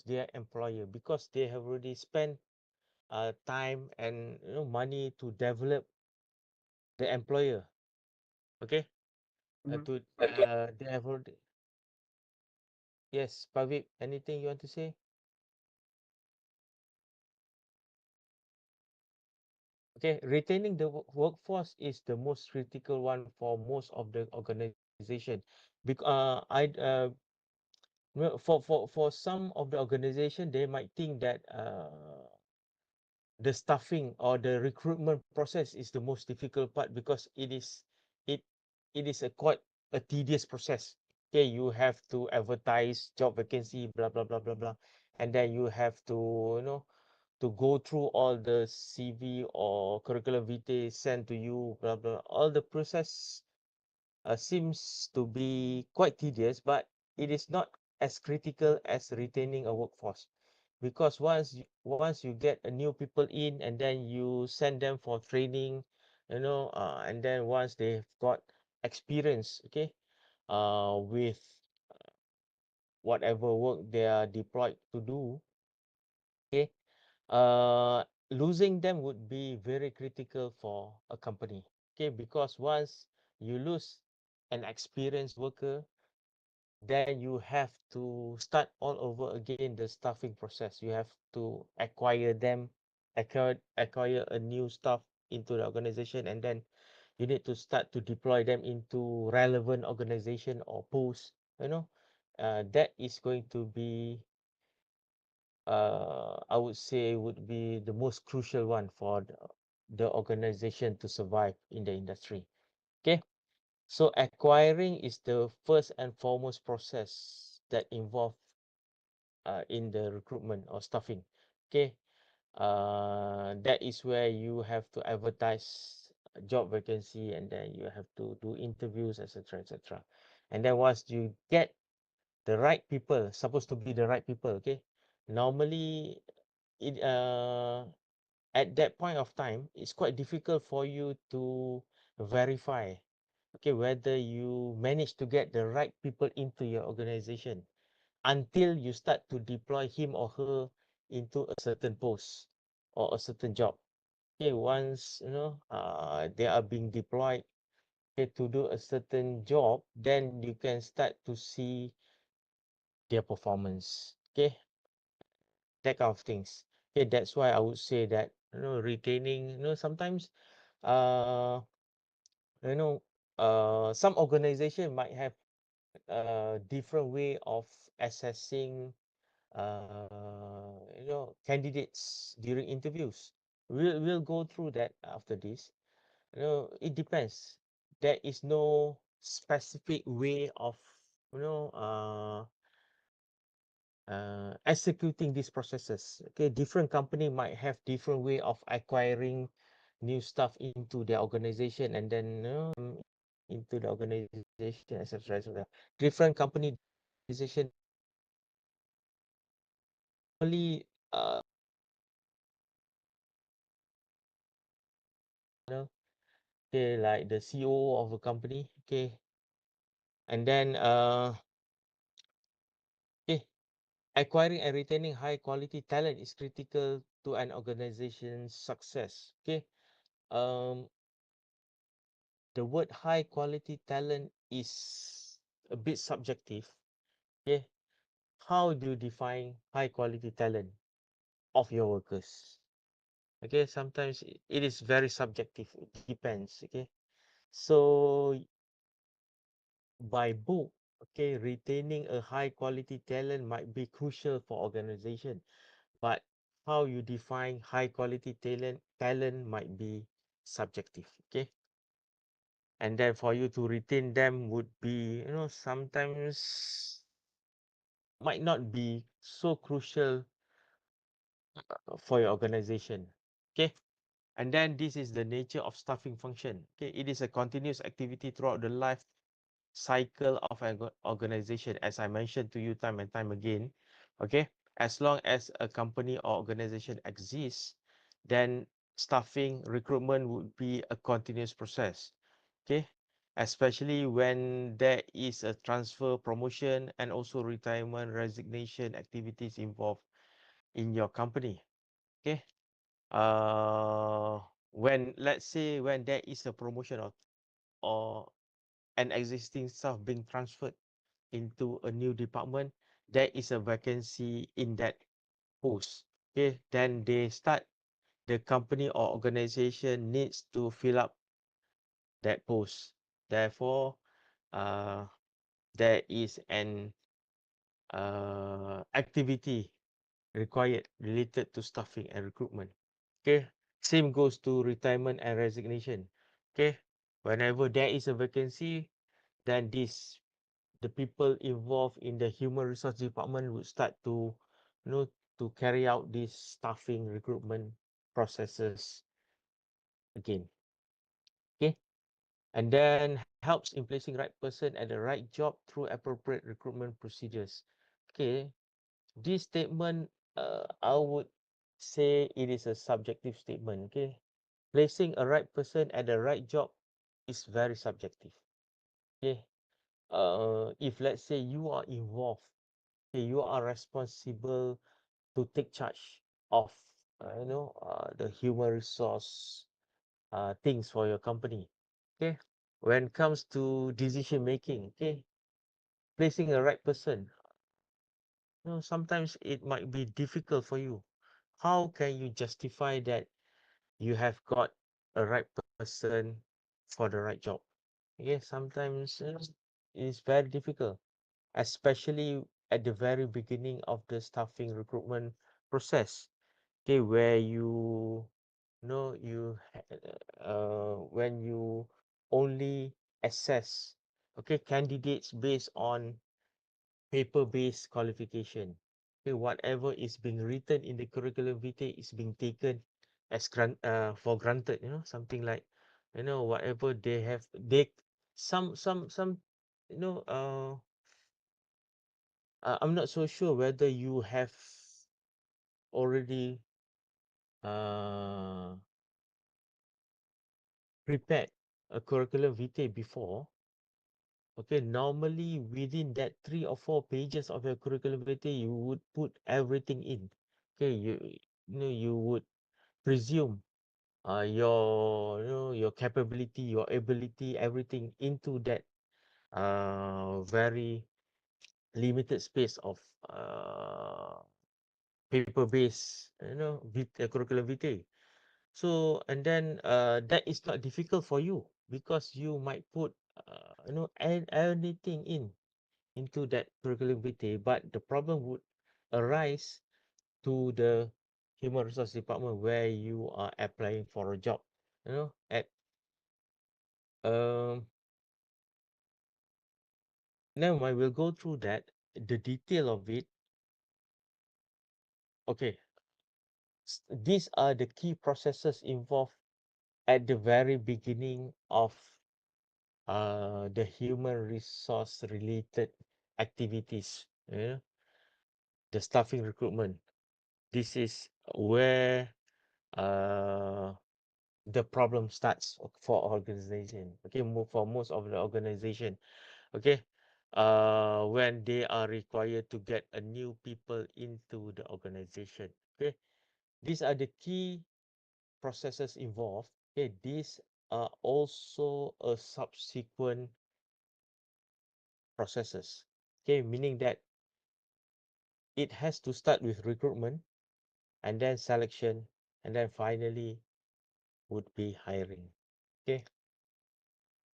their employer, because they have already spent time and money to develop the employer. Okay, Mhm. they have already. Yes, Pavik, anything you want to say? Okay, retaining the workforce is the most critical one for most of the organization. Because for some of the organization, they might think that the staffing or the recruitment process is the most difficult part, because it it is a quite a tedious process. Okay, you have to advertise job vacancy, blah blah blah blah blah, and then you have to to go through all the CV or curriculum vitae sent to you, blah blah. All the process seems to be quite tedious, but it is not as critical as retaining a workforce, because once you get a new people in, and then you send them for training, and then once they've got experience, okay, with whatever work they are deployed to do, okay, uh, losing them would be very critical for a company. Okay, because once you lose an experienced worker, then you have to start all over again the staffing process. You have to acquire them, acquire a new staff into the organization, and then you need to start to deploy them into relevant organization or posts. That is going to be, I would say, would be the most crucial one for the organization to survive in the industry. Okay, so acquiring is the first and foremost process that involve in the recruitment or staffing. Okay, that is where you have to advertise a job vacancy, and then you have to do interviews, etc., etc. And then once you get the right people, supposed to be the right people, okay, normally it at that point of time, it's quite difficult for you to verify, okay, whether you manage to get the right people into your organization until you start to deploy him or her into a certain post or a certain job. Okay, once they are being deployed, okay, to do a certain job, then you can start to see their performance. Okay, that kind of things. Okay, that's why I would say that retaining, sometimes uh you know some organization might have a different way of assessing candidates during interviews. We'll go through that after this. It depends. There is no specific way of you know uh executing these processes. Okay, different company might have different way of acquiring new stuff into their organization, and then into the organization, etc., etc. Different company organization only okay, like the CEO of a company, okay, and then okay, acquiring and retaining high quality talent is critical to an organization's success. Okay, um, the word high quality talent is a bit subjective. Okay, how do you define high quality talent of your workers? Okay, sometimes it is very subjective. It depends. Okay, so by book, okay, retaining a high quality talent might be crucial for organization, but how you define high quality talent might be subjective. Okay, and then for you to retain them would be, sometimes might not be so crucial for your organization. Okay, and then this is the nature of staffing function. Okay, it is a continuous activity throughout the life cycle of an organization, as I mentioned to you time and time again. Okay, as long as a company or organization exists, then staffing recruitment would be a continuous process. Okay, especially when there is a transfer, promotion, and also retirement, resignation activities involved in your company. Okay. Uh, when let's say when there is a promotion or an existing staff being transferred into a new department, there is a vacancy in that post. Okay, then the company or organization needs to fill up that post. Therefore, uh, there is an activity required related to staffing and recruitment. Okay, same goes to retirement and resignation. Okay, whenever there is a vacancy, then the people involved in the human resource department would start to, you know, to carry out these staffing recruitment processes again. Okay, and then helps in placing right person at the right job through appropriate recruitment procedures. Okay, this statement, I would say it is a subjective statement. Okay, placing a right person at the right job is very subjective. Okay, if let's say you are involved, okay, you are responsible to take charge of, the human resource things for your company. Okay, when it comes to decision making, okay, placing a right person, sometimes it might be difficult for you. How can you justify that you have got a right person for the right job? Okay, sometimes it's very difficult, especially at the very beginning of the staffing recruitment process. Okay, where you know you when you only assess, okay, candidates based on paper-based qualification. Okay, whatever is being written in the curriculum vitae is being taken as for granted. Something like, whatever they have, some, you know, uh, I'm not so sure whether you have already uh prepared a curriculum vitae before. Okay, normally within that 3 or 4 pages of your curriculum vitae, you would put everything in. Okay, you would presume your capability, your ability, everything into that very limited space of uh paper-based, curriculum vitae. So, and then that is not difficult for you because you might put anything into that curriculum vitae, but the problem would arise to the human resource department where you are applying for a job. At um Never mind, we'll go through that, the detail of it. Okay, these are the key processes involved at the very beginning of the human resource related activities, the staffing recruitment. This is where uh, the problem starts for organization. Okay, for most of the organization. Okay, when they are required to get a new people into the organization. Okay, these are the key processes involved. Okay, these are also a subsequent processes. Okay, meaning that it has to start with recruitment and then selection and then finally would be hiring. Okay.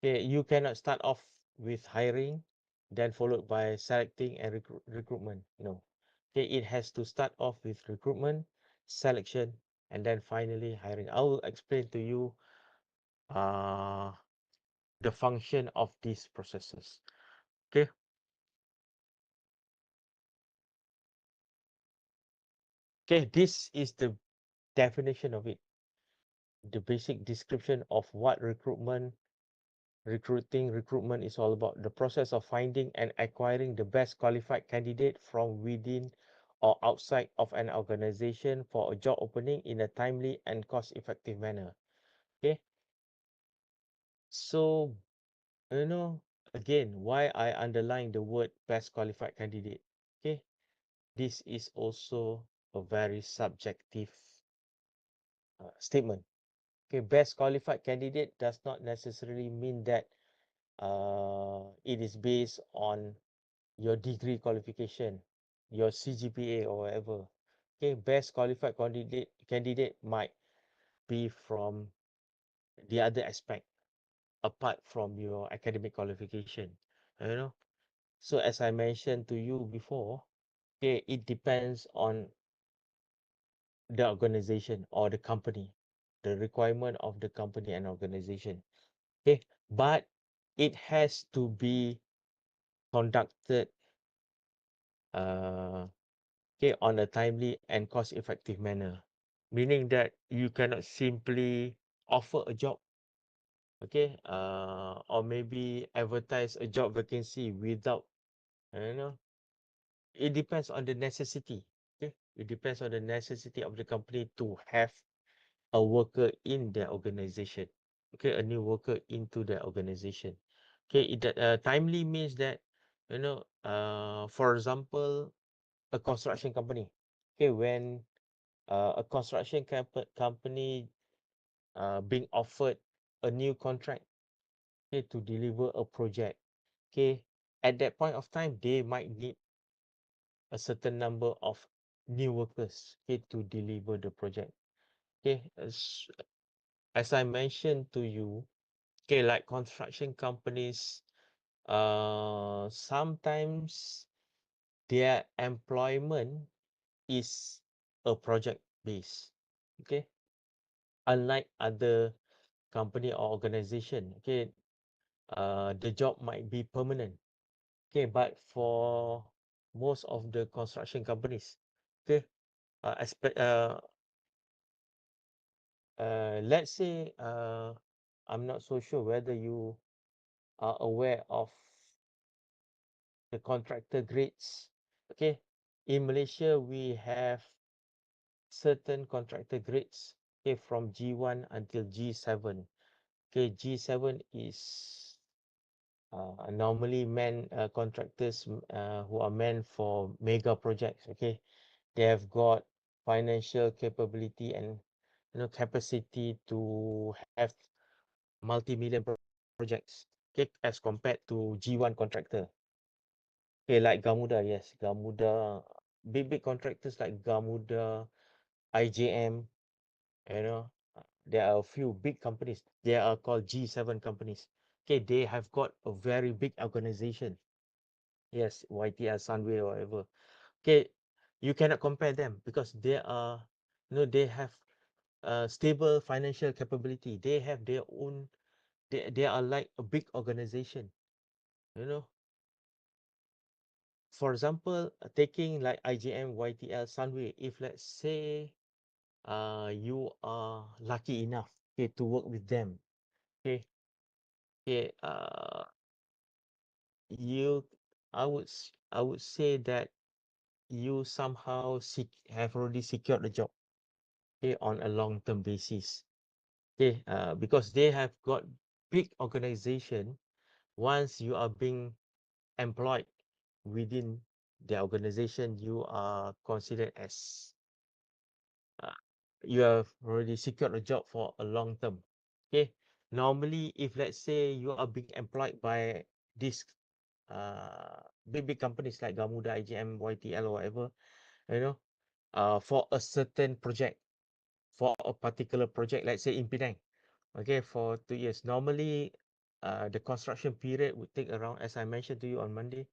Okay, you cannot start off with hiring, then followed by selecting and recruitment. No. Okay, it has to start off with recruitment, selection, and then finally hiring. I will explain to you uh, the function of these processes. Okay. Okay, this is the definition of it, the basic description of what recruitment is all about. The process of finding and acquiring the best qualified candidate from within or outside of an organization for a job opening in a timely and cost effective manner. Okay, so you know, again, why I underline the word best qualified candidate. Okay, this is also a very subjective statement. Okay, best qualified candidate does not necessarily mean that it is based on your degree qualification, your CGPA or whatever. Okay, best qualified candidate might be from the other aspect apart from your academic qualification. You know, so as I mentioned to you before, okay, it depends on the organization or the company, the requirement of the company and organization. Okay, but it has to be conducted uh, okay, on a timely and cost-effective manner, meaning that you cannot simply offer a job, okay, or maybe advertise a job vacancy without, you know, it depends on the necessity. Okay, it depends on the necessity of the company to have a worker in their organization. Okay, a new worker into their organization. Okay, timely means that, you know, for example, a construction company. Okay, when a construction company being offered a new contract, okay, to deliver a project. Okay, at that point of time, they might need a certain number of new workers, okay, to deliver the project. Okay, as I mentioned to you, okay, like construction companies, sometimes their employment is a project base. Okay, unlike other company or organization, okay, the job might be permanent. Okay, but for most of the construction companies, okay, let's say I'm not so sure whether you are aware of the contractor grades. Okay, in Malaysia we have certain contractor grades. Okay, from G1 until G7. Okay, G7 is normally contractors who are meant for mega projects. Okay, they have got financial capability and, you know, capacity to have multi-million projects. Okay, as compared to G1 contractor. Okay, like Gamuda, yes, Gamuda, big contractors like Gamuda, IJM, you know, there are a few big companies. They are called G7 companies. Okay, they have got a very big organization. Yes, YTL, Sunway, or whatever. Okay, you cannot compare them because they are, you know, they have stable financial capability. They have their own. They are like a big organization. You know, for example, taking like IGM, YTL, Sunway. If let's say you are lucky enough, okay, to work with them. Okay, okay. You, I would say that you somehow have already secured a job, okay, on a long-term basis. Okay, because they have got big organization. Once you are being employed within the organization, you are considered as uh, you have already secured a job for a long term. Okay, normally if let's say you are being employed by this big companies like Gamuda, IGM, YTL, or whatever, you know, for a certain project, for a particular project, let's say in Penang. Okay, for 2 years. Normally, the construction period would take around, as I mentioned to you on Monday,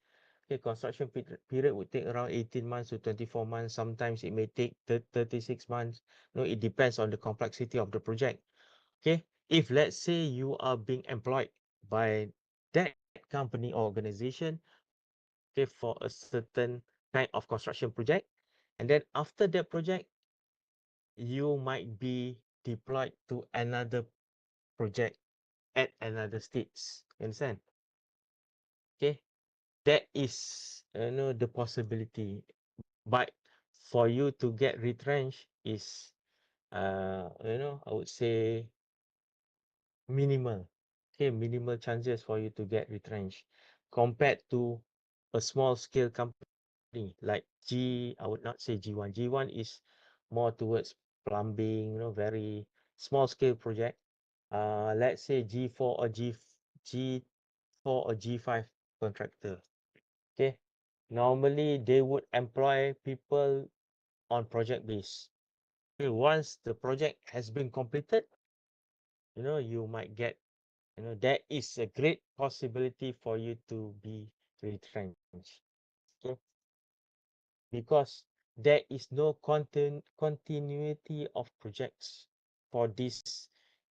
okay, construction period would take around 18 months to 24 months. Sometimes it may take 36 months. No, it depends on the complexity of the project. Okay, if let's say you are being employed by that company or organization, okay, for a certain kind of construction project, and then after that project, you might be deployed to another project at another states. You understand? Okay, that is, you know, the possibility. But for you to get retrenched is, you know, I would say minimal. okay, minimal chances for you to get retrenched compared to a small scale company like I would not say G1. G1 is more towards plumbing, very small scale project. Let's say G4 or G5 contractor. Okay. Normally they would employ people on project base. Okay, once the project has been completed, you might get, there is a great possibility for you to be retrenched. Okay. Because there is no continuity of projects for these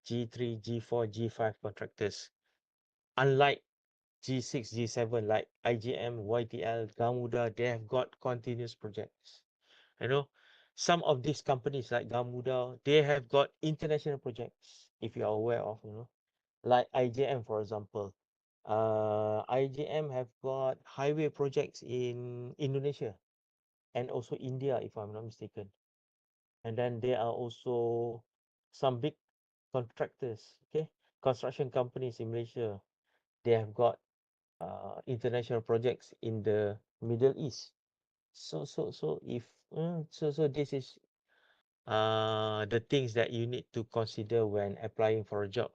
G3, G4, G5 contractors. Unlike G6, G7, like IGM, YTL, Gamuda, they have got continuous projects. You know, some of these companies like Gamuda, they have got international projects, if you are aware of, like IJM, for example. IJM have got highway projects in Indonesia and also India, if I'm not mistaken. And then there are also some big contractors, okay, construction companies in Malaysia. They have got international projects in the Middle East. So if so this is the things that you need to consider when applying for a job.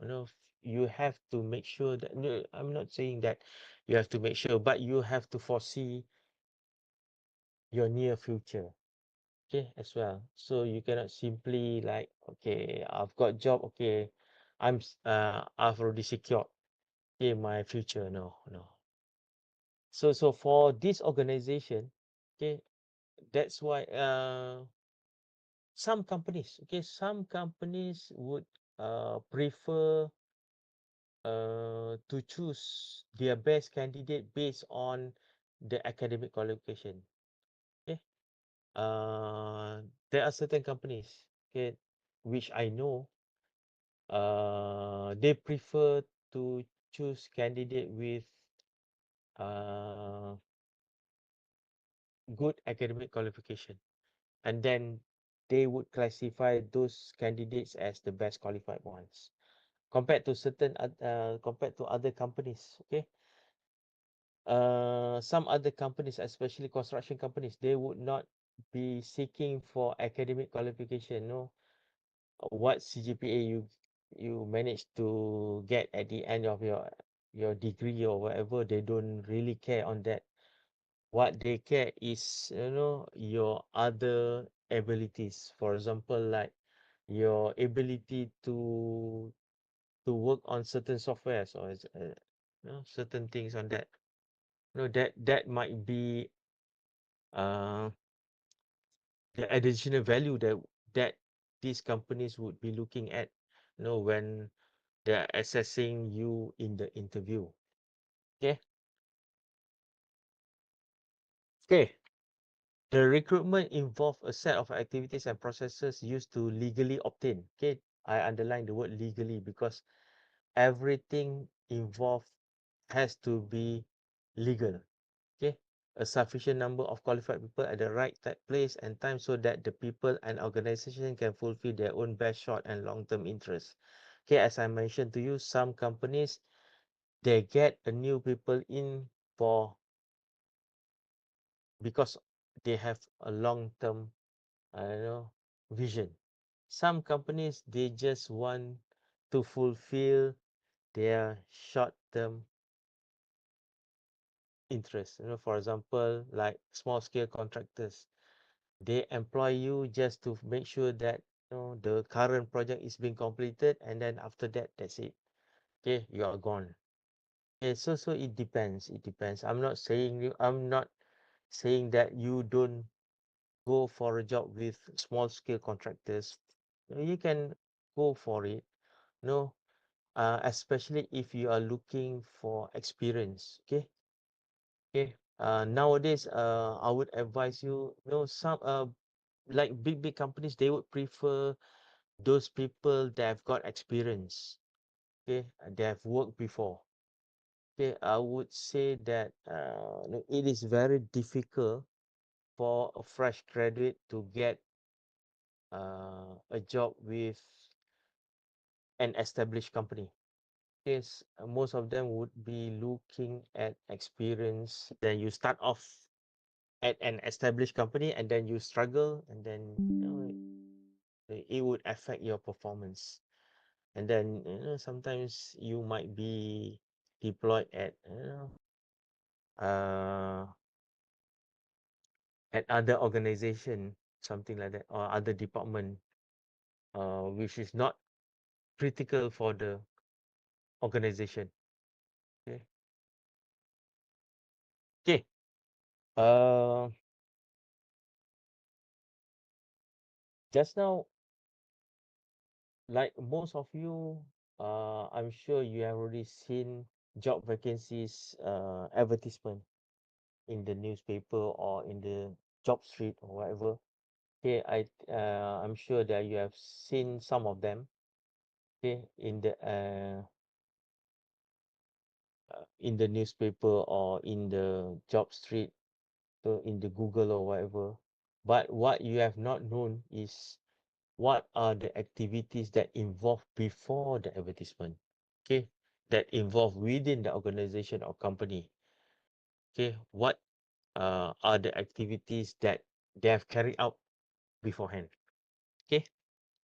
You have to make sure that, no, I'm not saying that you have to make sure, but you have to foresee your near future, okay, as well. So you cannot simply like, okay, I've got job, okay, I've already secured, okay, my future. No. So for this organization, okay, that's why some companies would prefer to choose their best candidate based on the academic qualification. Okay. There are certain companies, okay, which I know, they prefer to choose candidate with uh, good academic qualification, and then they would classify those candidates as the best qualified ones compared to other companies. Okay. Some other companies, especially construction companies, they would not be seeking for academic qualification. No, what CGPA you manage to get at the end of your degree or whatever, they don't really care on that. What they care is, your other abilities. For example, like your ability to work on certain softwares or certain things on that. That might be uh, the additional value that these companies would be looking at, when they're assessing you in the interview. Okay. Okay. The recruitment involve a set of activities and processes used to legally obtain. Okay. I underline the word legally because everything involved has to be legal. Okay. A sufficient number of qualified people at the right place and time so that the people and organization can fulfill their own best short and long-term interests. Okay, as I mentioned to you, some companies, they get a new people in for because they have a long-term, vision. Some companies, they just want to fulfill their short-term interest. For example, like small scale contractors, they employ you just to make sure that the current project is being completed, and then after that, that's it. Okay, you are gone. Okay, so it depends. It depends. I'm not saying that you don't go for a job with small scale contractors. You can go for it. No, especially if you are looking for experience. Okay. Okay. Nowadays, I would advise you, some like big companies, they would prefer those people that have got experience. Okay, they have worked before. Okay, I would say that no, it is very difficult for a fresh graduate to get a job with an established company. Yes, most of them would be looking at experience. Then you start off at an established company and then you struggle and then it would affect your performance. And then sometimes you might be deployed at uh, at other organization, something like that, or other department, which is not critical for the organization. Okay. Okay. Uh, just now, like most of you, I'm sure you have already seen job vacancies advertisement in the newspaper or in the job street or whatever. Okay, I'm sure that you have seen some of them. Okay, in the newspaper or in the job street, so in the Google or whatever. But what you have not known is what are the activities that involve before the advertisement. Okay, that involve within the organization or company. Okay, what are the activities that they have carried out beforehand. Okay,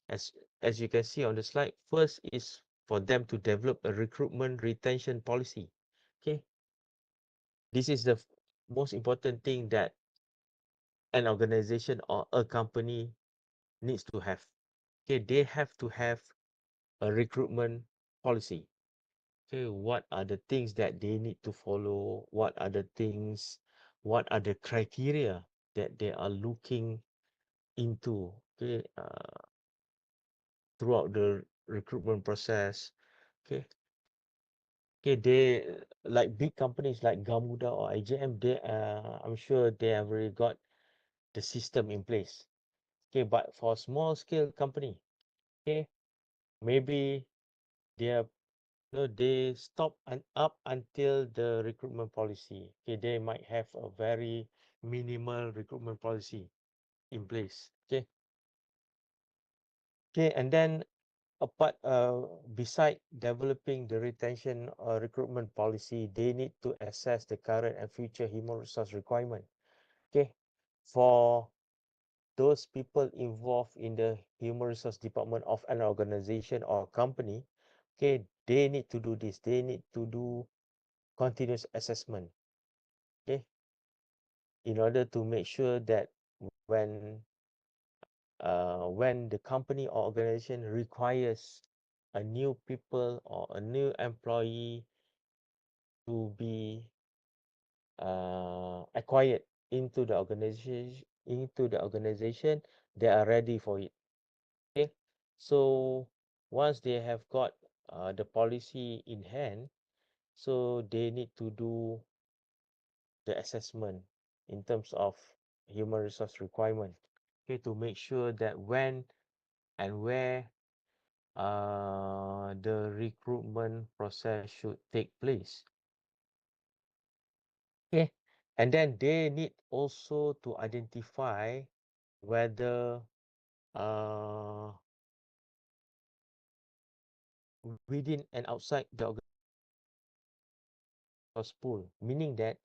as as you can see on the slide, first is for them to develop a recruitment retention policy. Okay, this is the most important thing that an organization or a company needs to have. Okay, they have to have a recruitment policy. Okay, what are the things that they need to follow? What are the things, what are the criteria that they are looking into? Okay, throughout the recruitment process. Okay, okay, they like big companies like Gamuda or IJM, I'm sure they have already got the system in place. Okay, but for small scale company, okay, maybe they are they stop and up until the recruitment policy. Okay, they might have a very minimal recruitment policy in place. Okay, okay, and then apart beside developing the retention or recruitment policy, they need to assess the current and future human resource requirement. Okay, for those people involved in the human resource department of an organization or company, okay, they need to do this. They need to do continuous assessment, okay, in order to make sure that when when the company or organization requires a new people or a new employee to be acquired into the organization, they are ready for it. Okay, so once they have got the policy in hand, so they need to do the assessment in terms of human resource requirement. Okay, to make sure that when and where the recruitment process should take place. Okay, and then they need also to identify whether uh, within and outside the organization pool, meaning that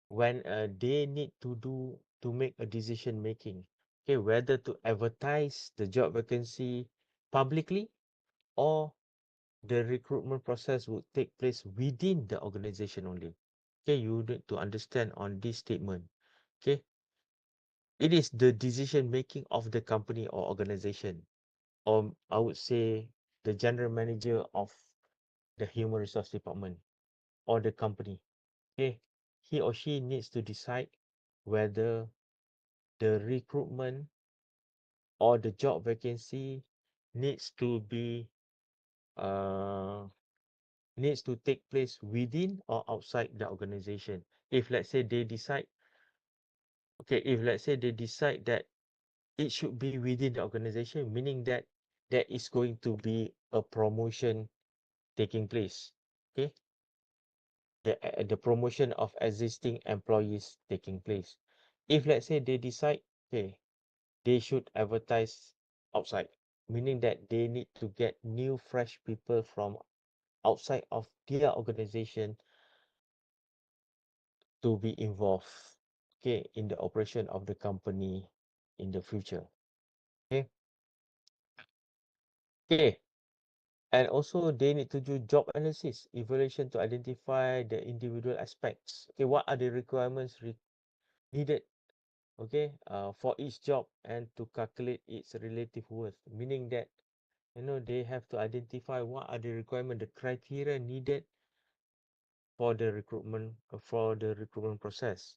when they need to make a decision making, okay, whether to advertise the job vacancy publicly or the recruitment process would take place within the organization only. Okay, you need to understand on this statement. Okay, it is the decision making of the company or organization, or I would say the general manager of the human resource department or the company. Okay, he or she needs to decide whether the recruitment or the job vacancy needs to be uh, needs to take place within or outside the organization. If let's say they decide, okay, if let's say they decide that it should be within the organization, meaning that there is going to be a promotion taking place. Okay, the promotion of existing employees taking place. If let's say they decide, okay, they should advertise outside, meaning that they need to get new fresh people from outside of their organization to be involved, okay, in the operation of the company in the future. Okay. Okay. And also they need to do job analysis, evaluation to identify the individual aspects. Okay, what are the requirements needed, okay, for each job and to calculate its relative worth. Meaning that, you know, they have to identify what are the requirement, the criteria needed for the recruitment process.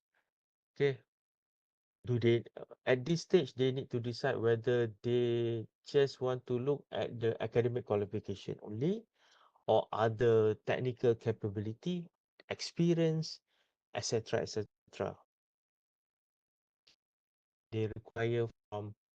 Okay, do they at this stage they need to decide whether they just want to look at the academic qualification only or other technical capability, experience, etc., etc. They require from